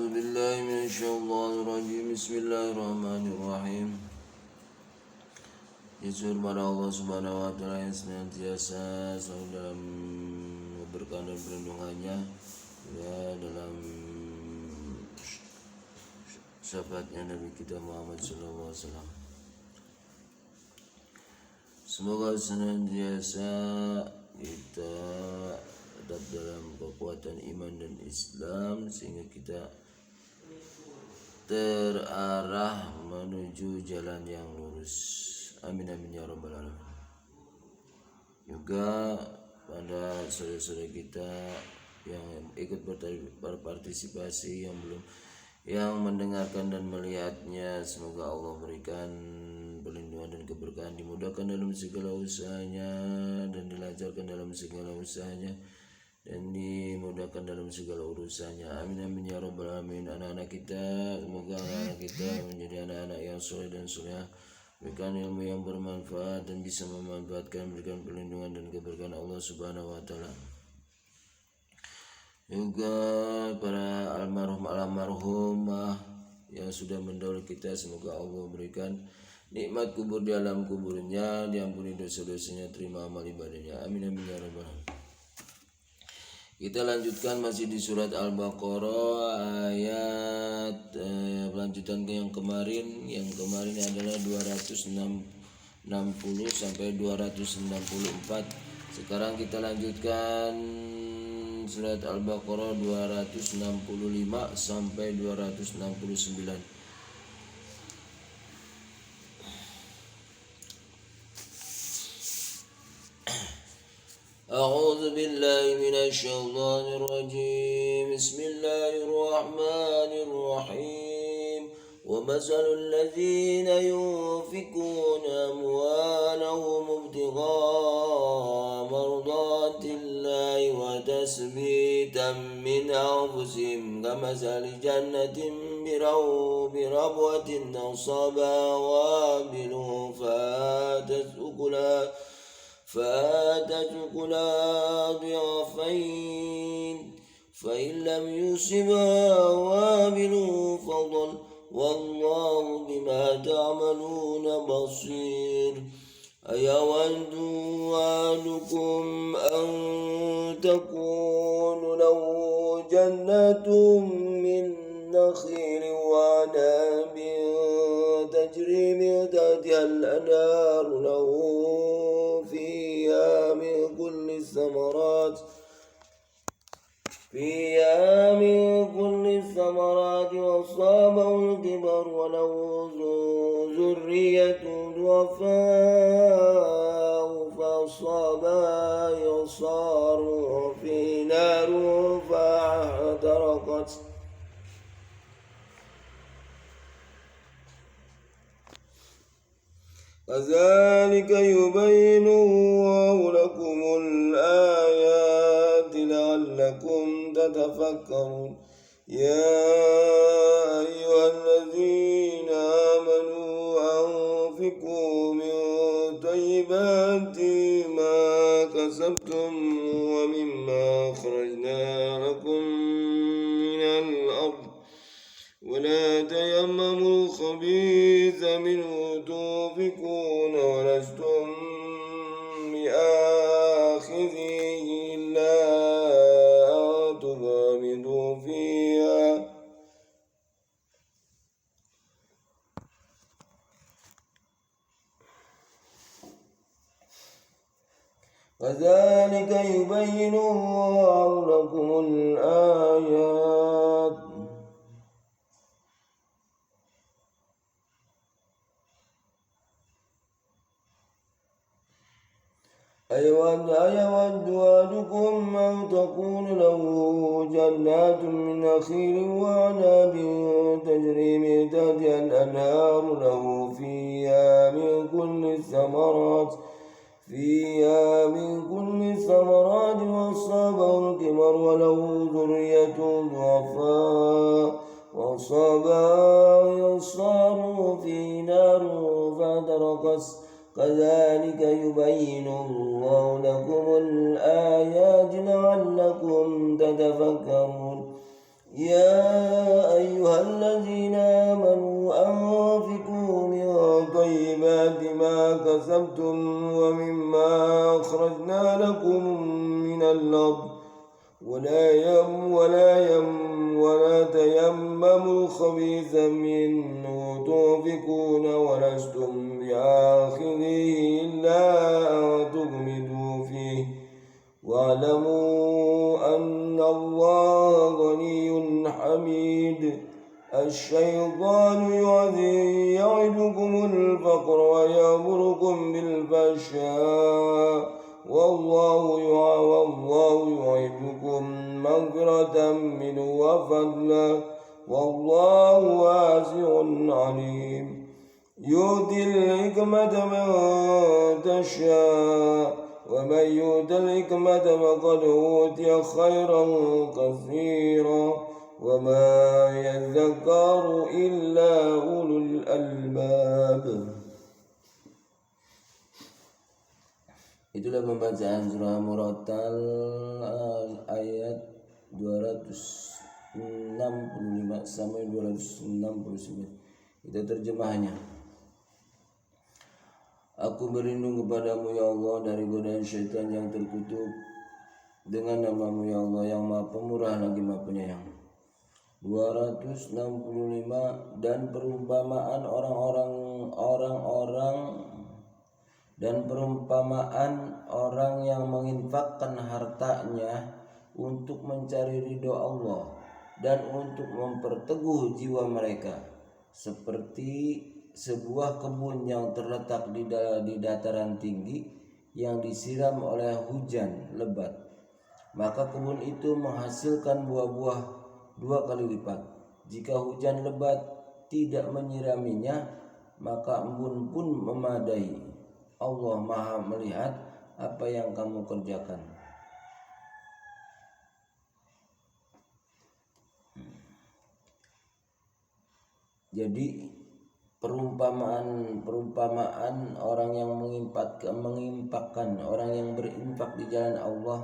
A'udzu billahi minasyaitonir rajim. Bismillahirrahmanirrahim. Jujur pada Allah Subhanahu wa taala yang senantiasa selalu dalam keberkahan dan perlindungannya, ya, dalam syafaatnya Nabi kita Muhammad sallallahu alaihi wasallam. Semoga senantiasa kita tetap dalam kekuatan iman dan Islam sehingga kita terarah menuju jalan yang lurus. Amin amin ya rabbal alamin. Juga pada saudara-saudara kita yang ikut berpartisipasi, yang mendengarkan dan melihatnya, semoga Allah berikan perlindungan dan keberkahan, dimudahkan dalam segala usahanya dan dilancarkan dalam segala usahanya dan dimudahkan dalam segala urusannya. Amin amin ya rabbal alamin. Anak-anak kita, semoga anak-anak kita menjadi anak-anak yang soleh dan solehah, berikan ilmu yang bermanfaat dan bisa memanfaatkan, berikan perlindungan dan keberkahan Allah Subhanahu wa taala. Juga para almarhumah yang sudah mendahului kita, semoga Allah berikan nikmat kubur di alam kuburnya, diampuni dosa-dosanya, terima amal ibadahnya. Amin amin ya rabbal alamin. Kita lanjutkan masih di surat Al-Baqarah ayat lanjutan ke yang kemarin. Yang kemarin adalah 260 sampai 264. Sekarang kita lanjutkan surat Al-Baqarah 265 sampai 269. أعوذ بالله من الشيطان الرجيم. بسم الله الرحمن الرحيم. ومثل الذين ينفقون أموالهم ابتغاء مرضات الله وتثبيتا من أنفسهم كمثل جنة بربوة أصابها وابل فآتت أكلها ضعفين فإن لم يصبها وابل فضل والله بما تعملون بصير. أيود أحدكم أن تكون له جنة من نخيل وعناب تجري من تحتها الأنهار له فيها من كل الثمرات وأصابه الكبر وله ذرية ضعفاء فأصابها إعصار في نار فاحترقت. كذلك يبين الله لكم الآيات لعلكم تتفكرون. يا أيها الذين آمنوا أنفقوا من طيبات ما كسبتم ومما أخرجنا لكم من الأرض ولا تيمموا الخبيث منه تنفقون ولستم بآخذيه إلا أن تغامضوا فيها كذلك يبين الله لكم الآيات. أيود أحدكم أن تكون له جنات من نخيل وعناب تجري من تحتها الأنهار له فيها من كل الثمرات وأصابه الكبر وله ذرية ضعفاء وأصابها إعصار في نار فاحترقت. كذلك يبين الله لكم الآيات لعلكم تتفكرون. يا أيها الذين آمنوا أنفقوا من طيبات ما كسبتم ومما أخرجنا لكم من الأرض ولا تيمموا الخبيث منه تنفقون ولستم بآخذه إلا أن تغمضوا فيه واعلموا أن الله غني حميد الشيطان يعدكم الفقر ويأمركم بالفحشاء والله يعدكم مغفرة منه وفضلا والله واسع عليم يؤتي الحكمة من تشاء ومن يؤت الحكمة فقد أوتي خيرا كثيرا وما يذكر إلا أولو الألباب. Itulah pembacaan surah Murattal ayat 265 sampai 269. Itu terjemahannya. Aku berlindung kepadamu ya Allah dari godaan syaitan yang terkutuk dengan namamu ya Allah yang maha pemurah lagi maha penyayang. 265 dan perumpamaan orang yang menginfakkan hartanya untuk mencari ridho Allah dan untuk memperteguh jiwa mereka seperti sebuah kebun yang terletak di dataran tinggi yang disiram oleh hujan lebat, maka kebun itu menghasilkan buah-buah 2 kali lipat. Jika hujan lebat tidak menyiraminya, maka embun pun memadai. Allah Maha melihat apa yang kamu kerjakan. Jadi perumpamaan orang yang mengimpakkan, orang yang berinfak di jalan Allah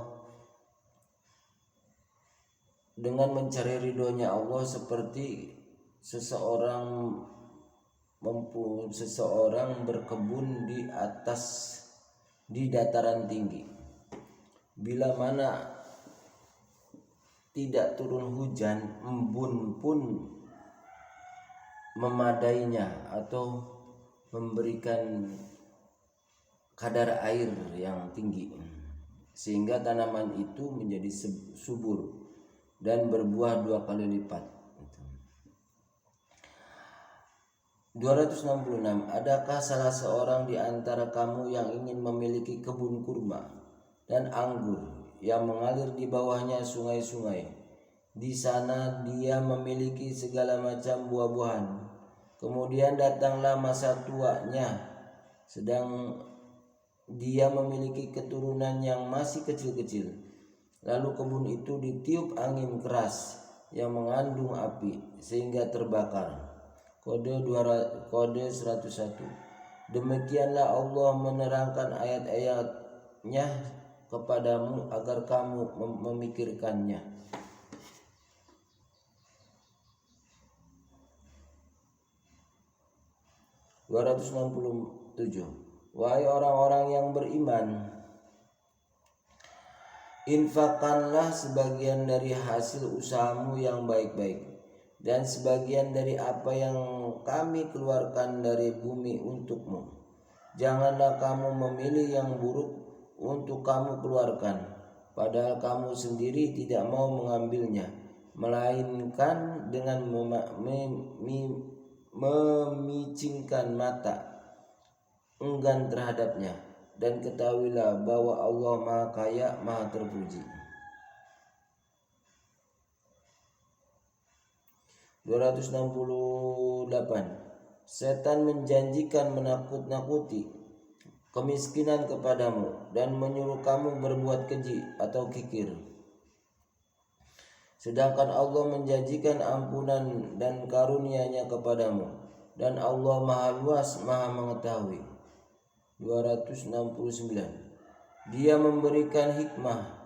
dengan mencari ridhonya Allah seperti seseorang berkebun di dataran tinggi. Bila mana tidak turun hujan, embun pun memadainya atau memberikan kadar air yang tinggi sehingga tanaman itu menjadi subur dan berbuah 2 kali lipat. 266. Adakah salah seorang di antara kamu yang ingin memiliki kebun kurma dan anggur yang mengalir di bawahnya sungai-sungai? Di sana dia memiliki segala macam buah-buahan. Kemudian datanglah masa tuanya, sedang dia memiliki keturunan yang masih kecil-kecil. Lalu kebun itu ditiup angin keras yang mengandung api sehingga terbakar. Kode 101. Demikianlah Allah menerangkan ayat-ayatnya kepadamu agar kamu memikirkannya. 267. Wahai orang-orang yang beriman, infakkanlah sebagian dari hasil usahamu yang baik-baik dan sebagian dari apa yang kami keluarkan dari bumi untukmu. Janganlah kamu memilih yang buruk untuk kamu keluarkan, padahal kamu sendiri tidak mau mengambilnya, melainkan dengan memicingkan mata enggan terhadapnya. Dan ketahuilah bahwa Allah Maha Kaya, Maha Terpuji. 268. Setan menjanjikan menakut-nakuti kemiskinan kepadamu dan menyuruh kamu berbuat keji atau kikir, sedangkan Allah menjanjikan ampunan dan karunia-Nya kepadamu, dan Allah Maha Luas, Maha Mengetahui. 269. Dia memberikan hikmah.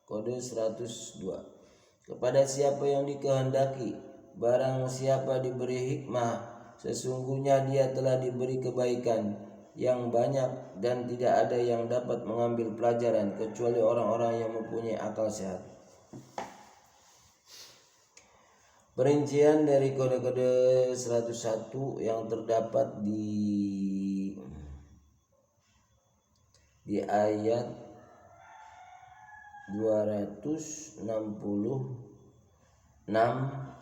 Kode 102. kepada siapa yang dikehendaki. Barang siapa diberi hikmah, sesungguhnya dia telah diberi kebaikan yang banyak, dan tidak ada yang dapat mengambil pelajaran kecuali orang-orang yang mempunyai akal sehat. Perincian dari kode-kode 101 yang terdapat di ayat 266,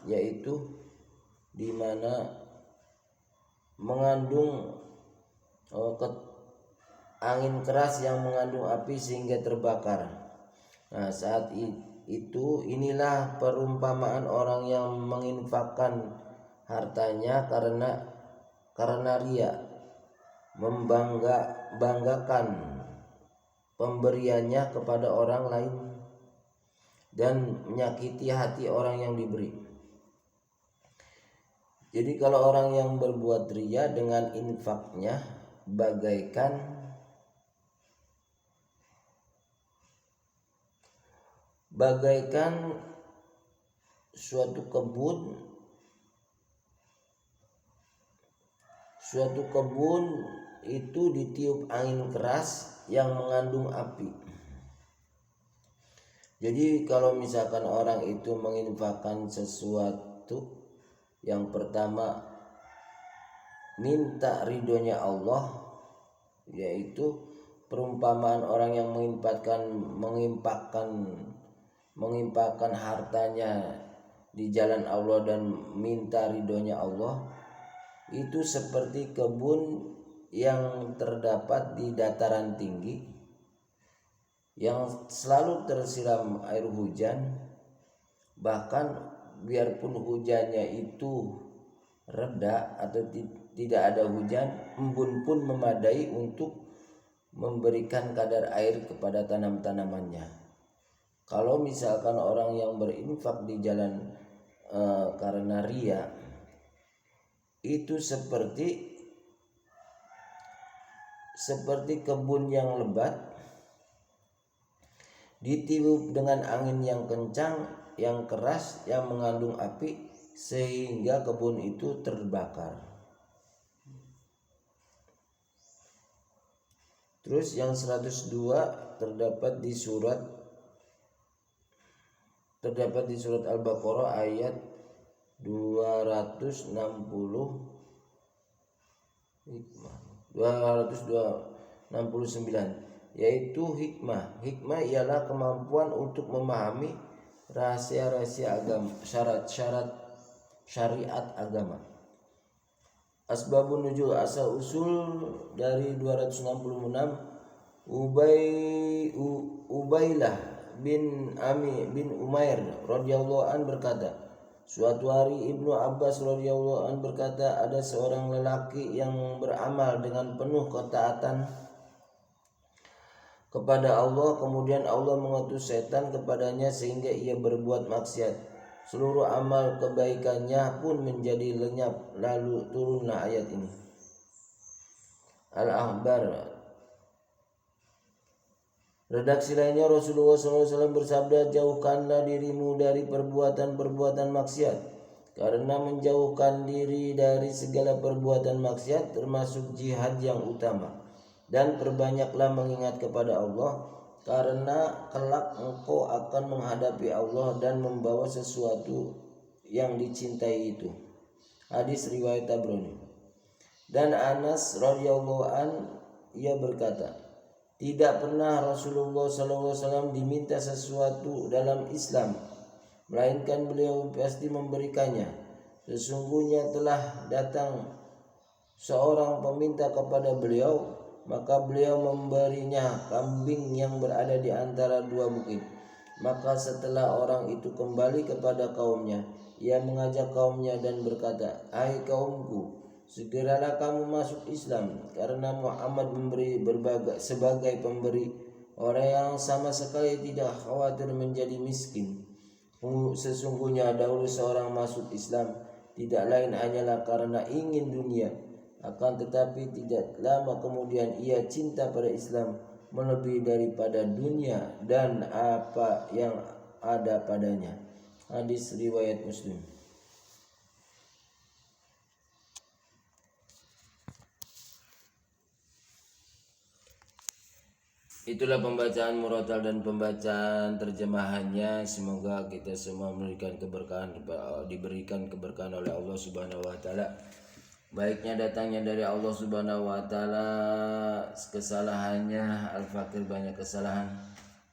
yaitu di mana mengandung angin keras yang mengandung api sehingga terbakar. Nah, saat itu inilah perumpamaan orang yang menginfakkan hartanya karena ria, membanggakan pemberiannya kepada orang lain, dan menyakiti hati orang yang diberi. Jadi kalau orang yang berbuat ria dengan infaknya bagaikan suatu kebun itu ditiup angin keras yang mengandung api. Jadi kalau misalkan orang itu menginfakkan sesuatu, yang pertama minta ridhonya Allah, yaitu perumpamaan orang yang mengimpakkan hartanya di jalan Allah dan minta ridhonya Allah, itu seperti kebun yang terdapat di dataran tinggi yang selalu tersiram air hujan. Bahkan biarpun hujannya itu reda atau tidak ada hujan, embun pun memadai untuk memberikan kadar air kepada tanam-tanamannya. Kalau misalkan orang yang berinfak di jalan karena ria, itu seperti kebun yang lebat ditiup dengan angin yang kencang, yang keras, yang mengandung api, sehingga kebun itu terbakar. Terus yang 102 terdapat di surat Al-Baqarah ayat 269, yaitu hikmah. Hikmah ialah kemampuan untuk memahami rahasia-rahasia agama, syarat-syarat syariat agama. Asbabun nuzul, asal usul dari 266, Ubailah bin Ami bin Umair radhiyallahu an berkata, suatu hari Ibnu Abbas radhiyallahu an berkata, ada seorang lelaki yang beramal dengan penuh ketaatan kepada Allah, kemudian Allah mengutus setan kepadanya sehingga ia berbuat maksiat. Seluruh amal kebaikannya pun menjadi lenyap. Lalu turunlah ayat ini. Al-Ahbar. Redaksi lainnya, Rasulullah SAW bersabda, jauhkanlah dirimu dari perbuatan-perbuatan maksiat, karena menjauhkan diri dari segala perbuatan maksiat termasuk jihad yang utama. Dan perbanyaklah mengingat kepada Allah, karena kelak engkau akan menghadapi Allah dan membawa sesuatu yang dicintai itu. Hadis riwayat Tabrani. Dan Anas radhiyallahu an, ia berkata, tidak pernah Rasulullah SAW diminta sesuatu dalam Islam, melainkan beliau pasti memberikannya. Sesungguhnya telah datang seorang peminta kepada beliau, maka beliau memberinya kambing yang berada di antara dua bukit. Maka setelah orang itu kembali kepada kaumnya, ia mengajak kaumnya dan berkata, hai kaumku, segeralah kamu masuk Islam, karena Muhammad memberi sebagai pemberi, orang yang sama sekali tidak khawatir menjadi miskin. Sesungguhnya dahulu seorang masuk Islam tidak lain hanyalah karena ingin dunia, akan tetapi tidak lama kemudian ia cinta pada Islam melebihi daripada dunia dan apa yang ada padanya. Hadis riwayat Muslim. Itulah pembacaan murotal dan pembacaan terjemahannya. Semoga kita semua diberikan keberkahan oleh Allah Subhanahu wa taala. Baiknya datangnya dari Allah Subhanahu wa taala, kesalahannya Al-Fakir banyak kesalahan.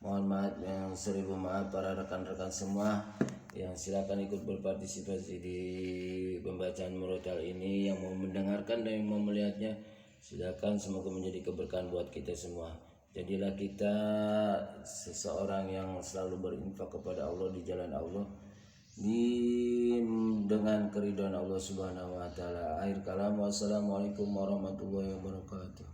Mohon maaf yang seribu maaf para rekan-rekan semua yang silakan ikut berpartisipasi di pembacaan murotal ini. Yang mau mendengarkan dan yang mau melihatnya silakan, semoga menjadi keberkahan buat kita semua. Jadilah kita seseorang yang selalu berinfak kepada Allah di jalan Allah dengan keridhaan Allah Subhanahu wa taala. Akhir kalam, wassalamualaikum warahmatullahi wabarakatuh.